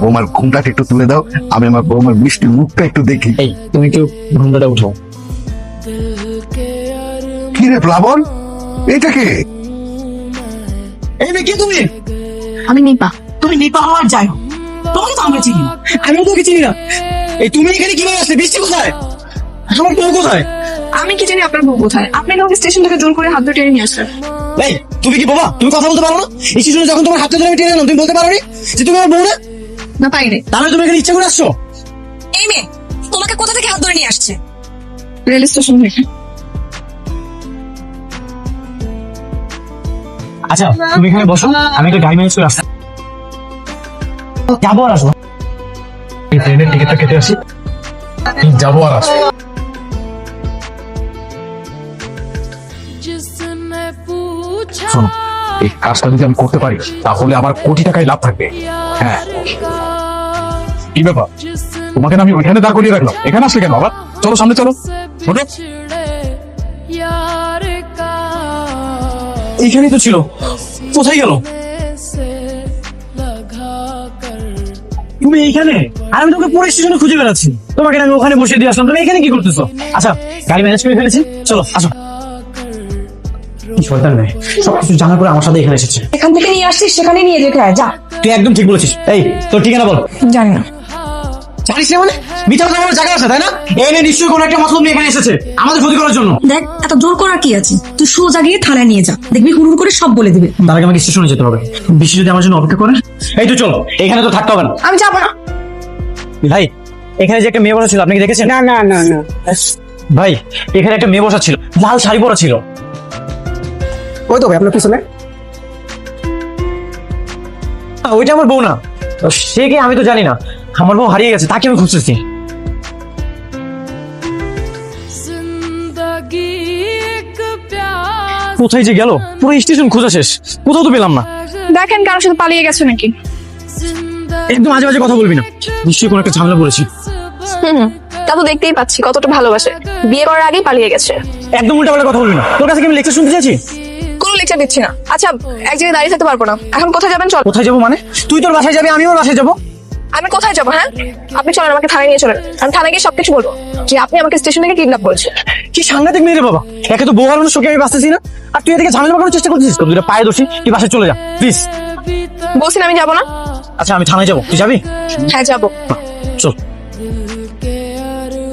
বৌমার ঘুমটাকে একটু তুলে দাও, আমি আমার বৌমার মিষ্টি মুখটা একটু দেখি। এই তুমি একটু ঘুমটাটা উঠো। কি রে প্লাবন, এটা কে? এই মেয়ে কে তুমি? আমি নিপা। তুমি নিপা হওয়ার যাই হোক, তোমাকে তো আমরা চিনি না। আমিও তোকে চিনি না। এই তুমি এখানে কিভাবে আসলে? বৃষ্টি কোথায়? আমার বউ কোথায়? আমি কি জানি আপনার বউ কোথায়? আপনি আমাকে স্টেশন থেকে জোর করে হাত ধরে টেনে নিয়ে আসলেন। এই তুমি কি বাবা? তুমি কথা বলতে পারো না? এই শিশুরা যখন তোমার হাতে ধরে আমি টেনে এলাম, তুমি বলতে পারো নি যে তুমি আমার বউ না? না পাইনি। তাহলে তুমি এখানে ইচ্ছা করে আসছো? এই মেয়ে তোমাকে কোথা থেকে হাত ধরে নিয়ে আসছে? রেল স্টেশন থেকে। আচ্ছা তুমি এখানে বসো, আমি একটা গাড়ি ম্যানেজ করে আসছি। যাবো আর আসবো। এই ট্রেনের টিকিটটা কেটে আসি, যাবো আর আসবো। শোনো, এই কাজটা যদি আমি করতে পারি তাহলে আমার কোটি টাকায় লাভ থাকবে। হ্যাঁ, কি ব্যাপার, তোমাকে না আমি ওইখানে দাঁড় করিয়ে রাখলাম, এখানে আসলে কেন আবার? চলো সামনে চলো। ওঠো। এইখানেই তো ছিল, কোথায় গেল? তুমি এইখানে? আর আমি তোমাকে পুরো স্টেশনে খুঁজে বেড়াচ্ছি, তোমাকে আমি ওখানে বসে দিয়ে আসলাম, তুমি এখানে কি করতেছো? আচ্ছা গাড়ি ম্যানেজ করে ফেলেছি, চলো আসো। শয়তান মেয়ে, সবকিছু জানার পরে আমার সাথে এখানে এসেছে। এখান থেকে নিয়ে আসছিস সেখানে নিয়ে যেতে হয়, যা। তুই একদম ঠিক বলেছিস। এই তোর ঠিকানা বল। জানি না। জানিস না মানে? মিথ্যা কথা বলার জায়গা আছে তাই না? এই মেয়ে নিশ্চয়ই কোনো একটা মতলব নিয়ে এখানে এসেছে আমাদের ক্ষতি করার জন্য। দেখ, এত জোর করার কি আছে? তুই সোজা গিয়ে থানায় নিয়ে যা, দেখবি হুড়ুর করে সব বলে দিবে। তার আগে আমাকে স্টেশনে যেতে হবে, বেশি যদি আমার জন্য অপেক্ষা করে। এই তো চলো, এখানে তো থাকতে হবে না। আমি যাবো না। ভাই এখানে যে একটা মেয়ে বসা ছিল, আপনি কি দেখেছেন? না না না না ভাই, এখানে একটা মেয়ে বসা ছিল, লাল শাড়ি পরা ছিল। ওই তো ভাই আপনার পিছনে। ওইটা আমার বউ না। সে কে আমি তো জানি না, আমার বউ হারিয়ে গেছে, তাকে আমি খুঁজতেছি। কোথায় যে গেল? পুরো স্টেশন খোঁজা শেষ, কোথাও তো পেলাম না। দেখেন কারোর সাথে পালিয়ে গেছে নাকি। একদম আজে বাজে কথা বলবি না, নিশ্চয়ই কোনো একটা ঝামেলা পড়েছি। তা তো দেখতেই পাচ্ছি কতটা ভালোবাসে, বিয়ে করার আগেই পালিয়ে গেছে। একদম উল্টাপাল্টা কথা বলবি না, তোর কাছে কি আমি লেকচার শুনতে চাইছি? কোনো লেকচার দিচ্ছি না। আচ্ছা এক জায়গায় দাঁড়িয়ে থাকতে পারবো না, এখন কোথায় যাবেন? চল। কোথায় যাবো মানে? তুই তোর বাসায় যাবি, আমি ওর বাসায় যাবো। আমি কোথায় যাবো? হ্যাঁ, আপনি চলেন, আমাকে থানায় নিয়ে চলেন। আমি থানায় গিয়ে সবকিছু বলবো যে আপনি আমাকে স্টেশন থেকে কিডন্যাপ করেছেন। কি সাংঘাতিক মেয়ে রে বাবা, একে তো বউ হারানোর শোকে আমি বাঁচতেছি না, আর তুই এদিকে ঝামেলা করার চেষ্টা করছিস। তোর দুটো পায়ে দোষী, তুই বাসায় চলে যা প্লিজ। বলছেন আমি যাবো না। আচ্ছা আমি থানায় যাবো, তুই যাবি? হ্যাঁ যাবো। চল।